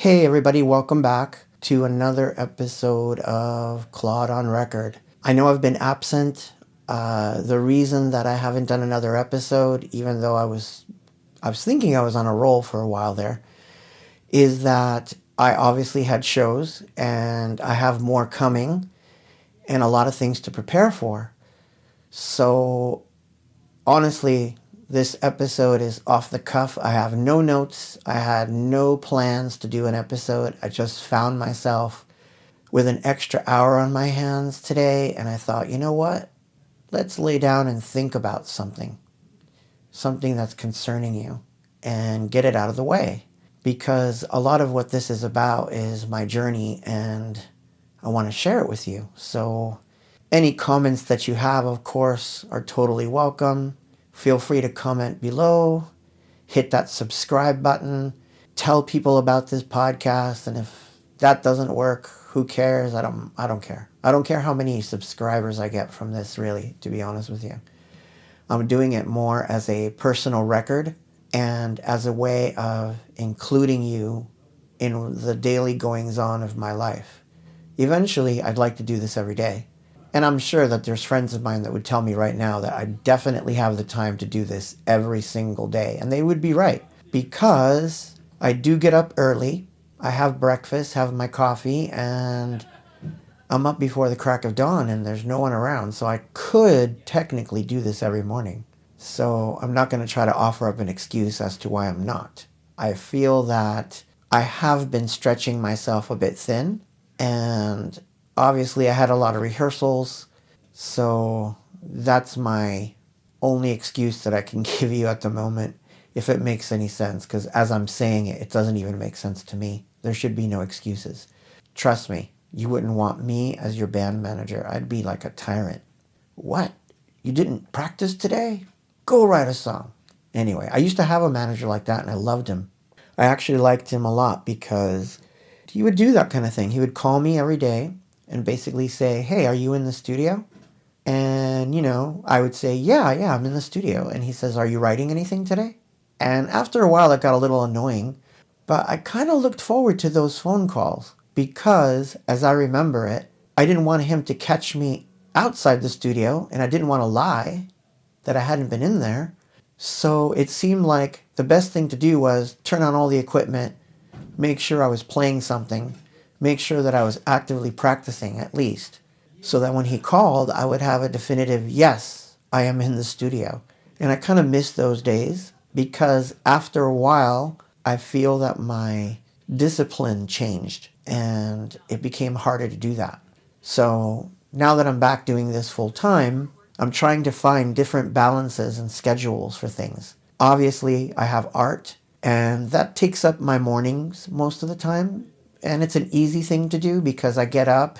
Hey everybody, welcome back to another episode of Claude On Record. I know I've been absent. The reason that I haven't done another episode, even though I was thinking I was on a roll for a while there, is that I obviously had shows and I have more coming and a lot of things to prepare for. So honestly, this episode is off the cuff. I have no notes. I had no plans to do an episode. I just found myself with an extra hour on my hands today, and I thought, you know what? Let's lay down and think about something that's concerning you, and get it out of the way. Because a lot of what this is about is my journey, and I want to share it with you. So, any comments that you have, of course, are totally welcome. Feel free to comment below, hit that subscribe button, tell people about this podcast, and if that doesn't work, who cares? I don't care. I don't care how many subscribers I get from this, really, to be honest with you. I'm doing it more as a personal record and as a way of including you in the daily goings on of my life. Eventually, I'd like to do this every day. And I'm sure that there's friends of mine that would tell me right now that I definitely have the time to do this every single day. And they would be right because I do get up early. I have breakfast, have my coffee, and I'm up before the crack of dawn and there's no one around. So I could technically do this every morning. So I'm not going to try to offer up an excuse as to why I'm not. I feel that I have been stretching myself a bit thin, and obviously I had a lot of rehearsals, so that's my only excuse that I can give you at the moment, if it makes any sense, because as I'm saying it, it doesn't even make sense to me. There should be no excuses. Trust me, you wouldn't want me as your band manager. I'd be like a tyrant. What? You didn't practice today? Go write a song. Anyway, I used to have a manager like that and I loved him. I actually liked him a lot because he would do that kind of thing. He would call me every day and basically say, "Hey, are you in the studio?" And, I would say, yeah, I'm in the studio. And he says, "Are you writing anything today?" And after a while, it got a little annoying, but I kind of looked forward to those phone calls because, as I remember it, I didn't want him to catch me outside the studio and I didn't want to lie that I hadn't been in there. So it seemed like the best thing to do was turn on all the equipment, make sure I was playing something, make sure that I was actively practicing at least, so that when he called, I would have a definitive yes, I am in the studio. And I kind of miss those days because after a while, I feel that my discipline changed and it became harder to do that. So now that I'm back doing this full time, I'm trying to find different balances and schedules for things. Obviously, I have art, and that takes up my mornings most of the time. And it's an easy thing to do because I get up,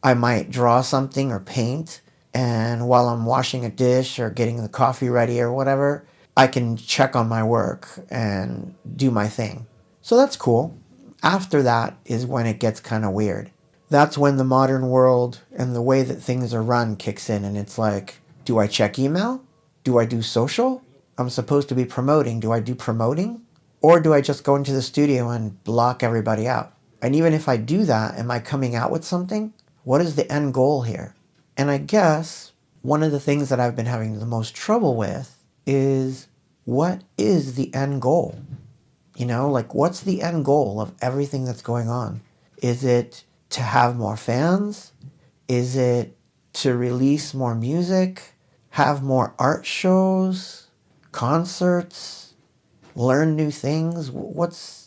I might draw something or paint, and while I'm washing a dish or getting the coffee ready or whatever, I can check on my work and do my thing. So that's cool. After that is when it gets kind of weird. That's when the modern world and the way that things are run kicks in, and it's like, do I check email? Do I do social? I'm supposed to be promoting. Do I do promoting? Or do I just go into the studio and block everybody out? And even if I do that, am I coming out with something? What is the end goal here? And I guess one of the things that I've been having the most trouble with is, what is the end goal? Like, what's the end goal of everything that's going on? Is it to have more fans? Is it to release more music? Have more art shows? Concerts? Learn new things? What's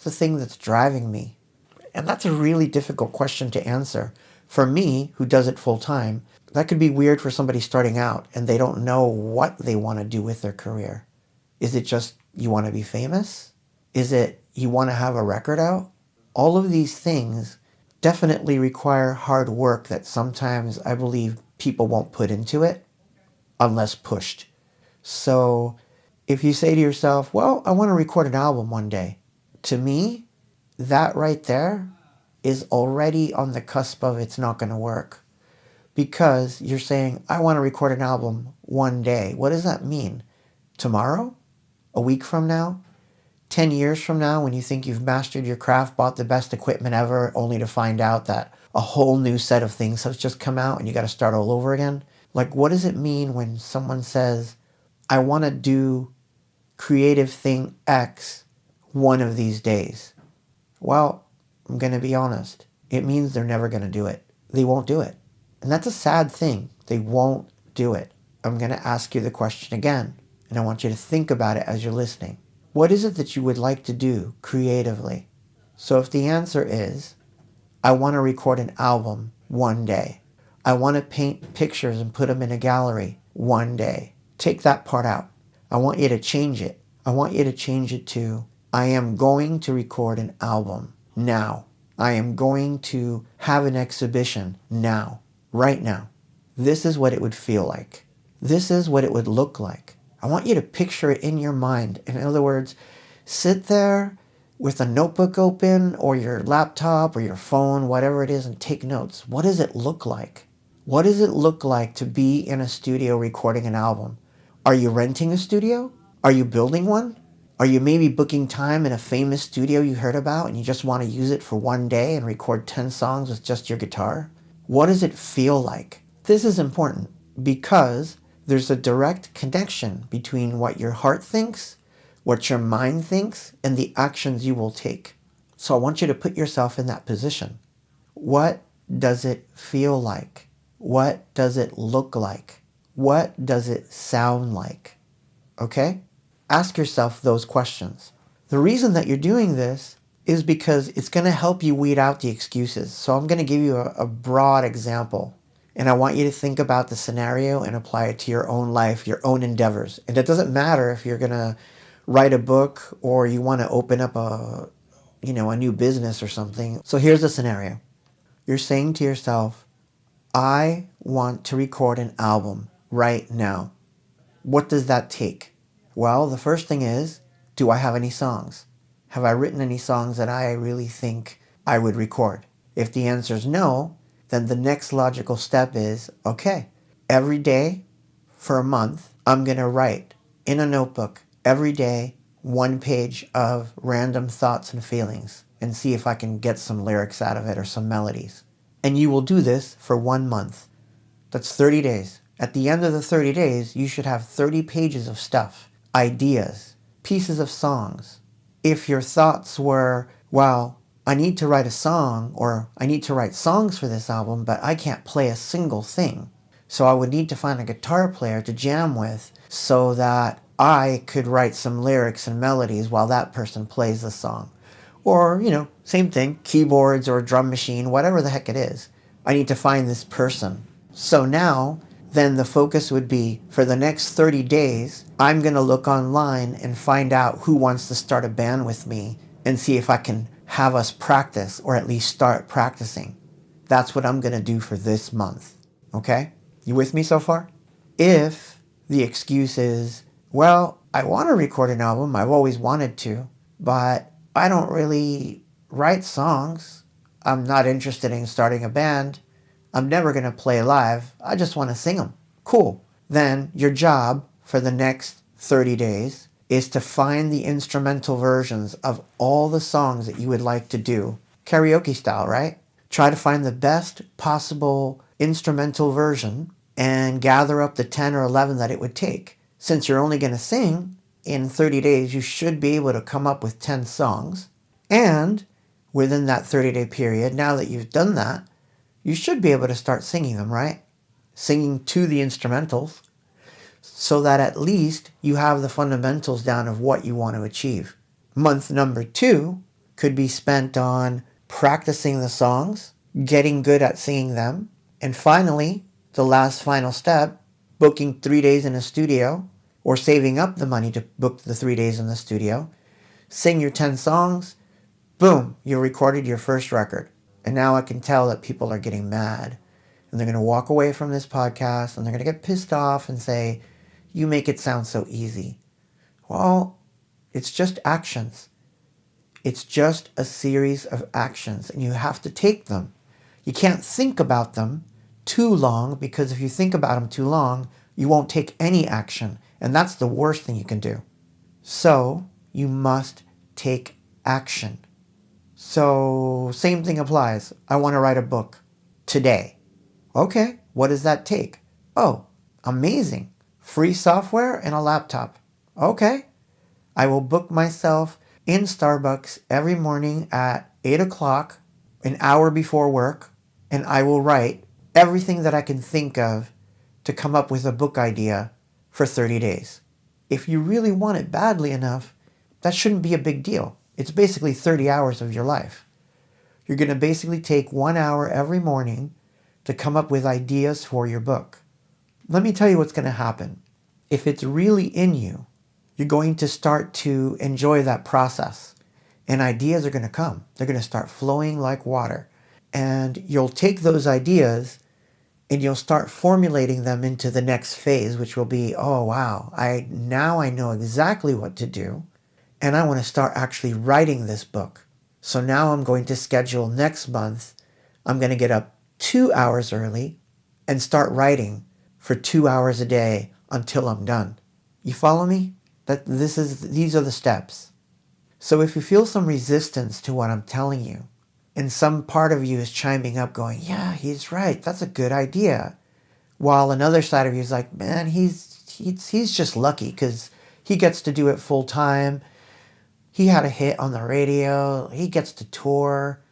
the thing that's driving me? And that's a really difficult question to answer. For me, who does it full time, that could be weird for somebody starting out and they don't know what they want to do with their career. Is it just you want to be famous? Is it you want to have a record out? All of these things definitely require hard work that sometimes I believe people won't put into it unless pushed. So if you say to yourself, well, I want to record an album one day, to me, that right there is already on the cusp of it's not going to work. Because you're saying, I want to record an album one day. What does that mean? Tomorrow? A week from now? 10 years from now, when you think you've mastered your craft, bought the best equipment ever, only to find out that a whole new set of things has just come out and you got to start all over again? Like, what does it mean when someone says, I want to do creative thing X one of these days? Well, I'm going to be honest. It means they're never going to do it. They won't do it. And that's a sad thing. They won't do it. I'm going to ask you the question again, and I want you to think about it as you're listening. What is it that you would like to do creatively? So if the answer is, I want to record an album one day. I want to paint pictures and put them in a gallery one day. Take that part out. I want you to change it. I want you to change it to, I am going to record an album now. I am going to have an exhibition now, right now. This is what it would feel like. This is what it would look like. I want you to picture it in your mind. In other words, sit there with a notebook open or your laptop or your phone, whatever it is, and take notes. What does it look like? What does it look like to be in a studio recording an album? Are you renting a studio? Are you building one? Are you maybe booking time in a famous studio you heard about and you just want to use it for one day and record 10 songs with just your guitar? What does it feel like? This is important because there's a direct connection between what your heart thinks, what your mind thinks, and the actions you will take. So I want you to put yourself in that position. What does it feel like? What does it look like? What does it sound like? Okay? Ask yourself those questions. The reason that you're doing this is because it's going to help you weed out the excuses. So I'm going to give you a broad example. And I want you to think about the scenario and apply it to your own life, your own endeavors. And it doesn't matter if you're going to write a book or you want to open up a new business or something. So here's the scenario. You're saying to yourself, I want to record an album right now. What does that take? Well, the first thing is, do I have any songs? Have I written any songs that I really think I would record? If the answer is no, then the next logical step is, okay, every day for a month, I'm going to write in a notebook every day 1 page of random thoughts and feelings and see if I can get some lyrics out of it or some melodies. And you will do this for 1 month. That's 30 days. At the end of the 30 days, you should have 30 pages of stuff, ideas, pieces of songs. If your thoughts were, well, I need to write a song or I need to write songs for this album, but I can't play a single thing. So I would need to find a guitar player to jam with so that I could write some lyrics and melodies while that person plays the song. Or, same thing, keyboards or a drum machine, whatever the heck it is. I need to find this person. So now, then the focus would be, for the next 30 days, I'm going to look online and find out who wants to start a band with me and see if I can have us practice or at least start practicing. That's what I'm going to do for this month. Okay? You with me so far? If the excuse is, well, I want to record an album, I've always wanted to, but I don't really write songs. I'm not interested in starting a band. I'm never going to play live. I just want to sing them. Cool. Then your job for the next 30 days is to find the instrumental versions of all the songs that you would like to do. Karaoke style, right? Try to find the best possible instrumental version and gather up the 10 or 11 that it would take. Since you're only going to sing, in 30 days, you should be able to come up with 10 songs. And within that 30-day period, now that you've done that, you should be able to start singing them, right? Singing to the instrumentals so that at least you have the fundamentals down of what you want to achieve. Month number 2 could be spent on practicing the songs, getting good at singing them, and finally, the last final step, booking 3 days in a studio or saving up the money to book the 3 days in the studio, sing your 10 songs, boom, you recorded your first record. And now I can tell that people are getting mad. And they're going to walk away from this podcast and they're going to get pissed off and say, you make it sound so easy. Well, it's just actions. It's just a series of actions and you have to take them. You can't think about them too long because if you think about them too long, you won't take any action. And that's the worst thing you can do. So you must take action. So same thing applies. I want to write a book today. Okay, what does that take? Oh, amazing. Free software and a laptop. Okay, I will book myself in Starbucks every morning at 8 o'clock, an hour before work, and I will write everything that I can think of to come up with a book idea for 30 days. If you really want it badly enough, that shouldn't be a big deal. It's basically 30 hours of your life. You're going to basically take 1 hour every morning to come up with ideas for your book. Let me tell you what's going to happen. If it's really in you, you're going to start to enjoy that process. And ideas are going to come. They're going to start flowing like water. And you'll take those ideas and you'll start formulating them into the next phase, which will be, oh wow, now I know exactly what to do. And I want to start actually writing this book. So now I'm going to schedule next month. I'm going to get up 2 hours early and start writing for 2 hours a day until I'm done. You follow me? These are the steps. So if you feel some resistance to what I'm telling you, and some part of you is chiming up going, yeah, he's right, that's a good idea. While another side of you is like, man, he's just lucky because he gets to do it full time. He had a hit on the radio. He gets to tour.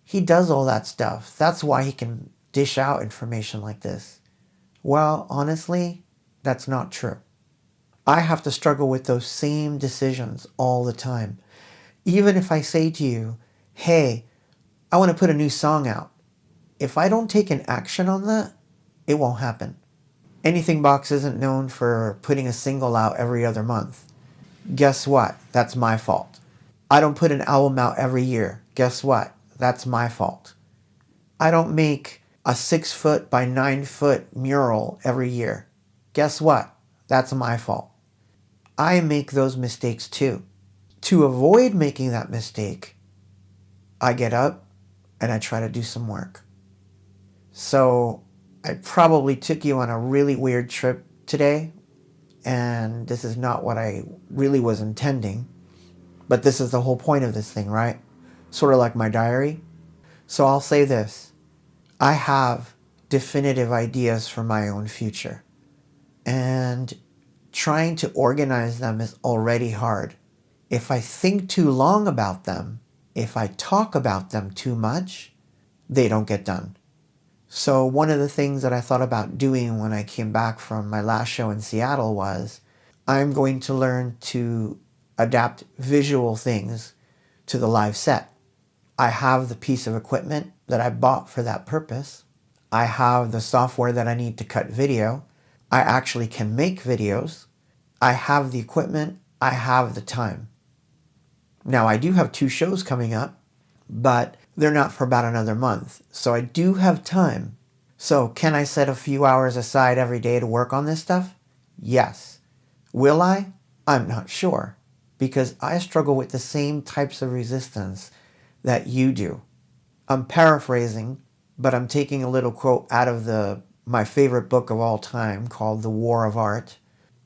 He does all that stuff. That's why he can dish out information like this. Well, honestly, that's not true. I have to struggle with those same decisions all the time. Even if I say to you, hey, I want to put a new song out. If I don't take an action on that, it won't happen. Anything Box isn't known for putting a single out every other month. Guess what? That's my fault. I don't put an album out every year. Guess what? That's my fault. I don't make a 6-foot by 9-foot mural every year. Guess what? That's my fault. I make those mistakes too. To avoid making that mistake, I get up and I try to do some work. So I probably took you on a really weird trip today, and this is not what I really was intending, but this is the whole point of this thing, right? Sort of like my diary. So I'll say this. I have definitive ideas for my own future, and trying to organize them is already hard. If I think too long about them, if I talk about them too much, they don't get done. So one of the things that I thought about doing when I came back from my last show in Seattle was I'm going to learn to adapt visual things to the live set. I have the piece of equipment that I bought for that purpose. I have the software that I need to cut video. I actually can make videos. I have the equipment. I have the time. Now, I do have 2 shows coming up, but they're not for about another month. So I do have time. So can I set a few hours aside every day to work on this stuff? Yes. Will I? I'm not sure, because I struggle with the same types of resistance that you do. I'm paraphrasing, but I'm taking a little quote out of my favorite book of all time called The War of Art,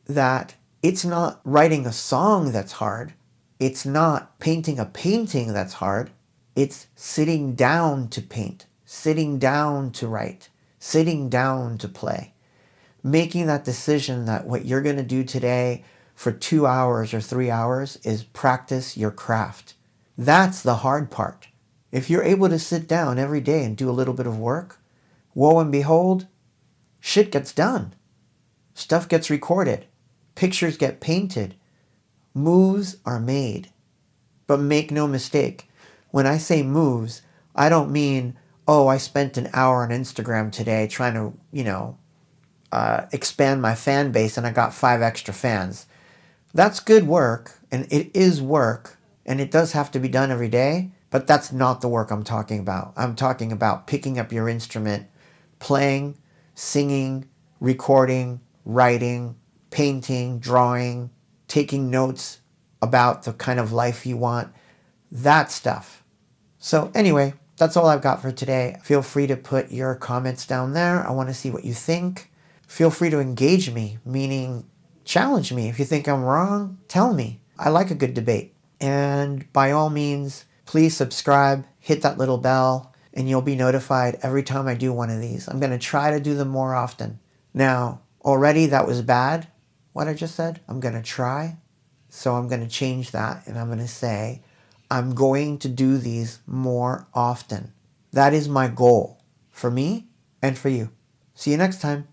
that it's not writing a song that's hard. It's not painting a painting that's hard. It's sitting down to paint, sitting down to write, sitting down to play. Making that decision that what you're going to do today for 2 hours or 3 hours is practice your craft. That's the hard part. If you're able to sit down every day and do a little bit of work, woe and behold, shit gets done. Stuff gets recorded. Pictures get painted. Moves are made. But make no mistake, when I say moves, I don't mean, oh, I spent an hour on Instagram today trying to, expand my fan base and I got 5 extra fans. That's good work, and it is work, and it does have to be done every day, but that's not the work I'm talking about. I'm talking about picking up your instrument, playing, singing, recording, writing, painting, drawing, taking notes about the kind of life you want, that stuff. So anyway, that's all I've got for today. Feel free to put your comments down there. I want to see what you think. Feel free to engage me, meaning challenge me. If you think I'm wrong, tell me. I like a good debate. And by all means, please subscribe, hit that little bell, and you'll be notified every time I do one of these. I'm going to try to do them more often. Now, already that was bad, what I just said. I'm going to try. So I'm going to change that and I'm going to say, I'm going to do these more often. That is my goal for me and for you. See you next time.